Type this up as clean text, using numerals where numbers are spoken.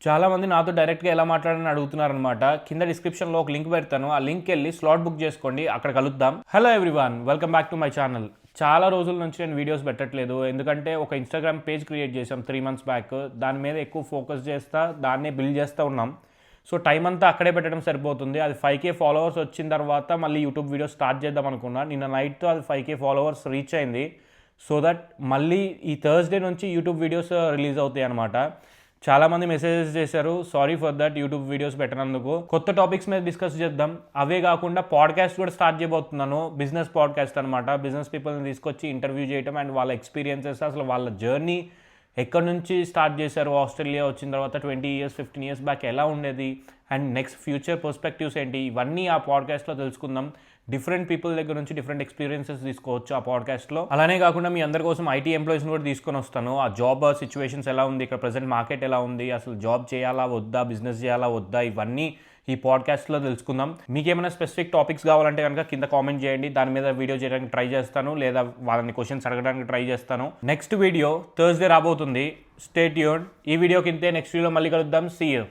చాలామంది నాతో డైరెక్ట్గా ఎలా మాట్లాడాలని అడుగుతున్నారనమాట. కింద డిస్క్రిప్షన్లో ఒక లింక్ పెడతాను. ఆ లింక్ వెళ్ళి స్లాట్ బుక్ చేసుకోండి, అక్కడ కలుద్దాం. Hello everyone, welcome back to my channel. చాలా రోజుల నుంచి నేను వీడియోస్ పెట్టట్లేదు, ఎందుకంటే ఒక ఇన్స్టాగ్రామ్ పేజ్ క్రియేట్ చేసాం 3 months బ్యాక్. దాని మీద ఎక్కువ ఫోకస్ చేస్తా, దాన్నే బిల్డ్ చేస్తూ ఉన్నాం. సో టైం అంతా అక్కడే పెట్టడం సరిపోతుంది. అది 5K ఫాలోవర్స్ వచ్చిన తర్వాత మళ్ళీ యూట్యూబ్ వీడియోస్ స్టార్ట్ చేద్దాం అనుకున్నా. నిన్న నైట్తో అది 5K ఫాలోవర్స్ రీచ్ అయింది. సో దట్ మళ్ళీ ఈ థర్స్డే నుంచి యూట్యూబ్ వీడియోస్ రిలీజ్ అవుతాయి అనమాట. చాలామంది మెసేజెస్ చేశారు, sorry for that YouTube videos పెట్టినందుకు. కొత్త టాపిక్స్ మీద డిస్కస్ చేద్దాం. అవే కాకుండా పాడ్కాస్ట్ కూడా స్టార్ట్ చేయబోతున్నాను. బిజినెస్ పాడ్కాస్ట్ అనమాట. బిజినెస్ పీపుల్ని తీసుకొచ్చి ఇంటర్వ్యూ చేయడం అండ్ వాళ్ళ ఎక్స్పీరియన్సెస్, అసలు వాళ్ళ జర్నీ ఎక్కడి నుంచి స్టార్ట్ చేశారు, ఆస్ట్రేలియా వచ్చిన తర్వాత 20 years 15 years బ్యాక్ ఎలా ఉండేది, అండ్ నెక్స్ట్ ఫ్యూచర్ పర్స్పెక్టివ్స్ ఏంటి, ఇవన్నీ ఆ పాడ్కాస్ట్లో తెలుసుకుందాం. డిఫరెంట్ పీపుల్ దగ్గర నుంచి డిఫరెంట్ ఎక్స్పీరియన్సెస్ తీసుకోవచ్చు ఆ పాడ్కాస్ట్లో. అలానే కాకుండా మీ అందరి కోసం ఐటీ ఎంప్లాయీస్ని కూడా తీసుకొని వస్తాను. ఆ జాబ్ సిచ్యువేషన్స్ ఎలా ఉంది, ఇక్కడ ప్రజెంట్ మార్కెట్ ఎలా ఉంది, అసలు జాబ్ చేయాలా వద్దా, బిజినెస్ చేయాలా వద్దా, ఇవన్నీ ఈ పాడ్కాస్ట్లో తెలుసుకుందాం. మీకు ఏమైనా స్పెసిఫిక్ టాపిక్స్ కావాలంటే కనుక కింద కామెంట్ చేయండి, దాని మీద వీడియో చేయడానికి ట్రై చేస్తాను, లేదా వాళ్ళని క్వశ్చన్స్ అడగడానికి ట్రై చేస్తాను. నెక్స్ట్ వీడియో థర్స్డే రాబోతుంది. Stay tuned. ఈ వీడియో కింద నెక్స్ట్ వీడియో మళ్ళీ కలుద్దాం. See you.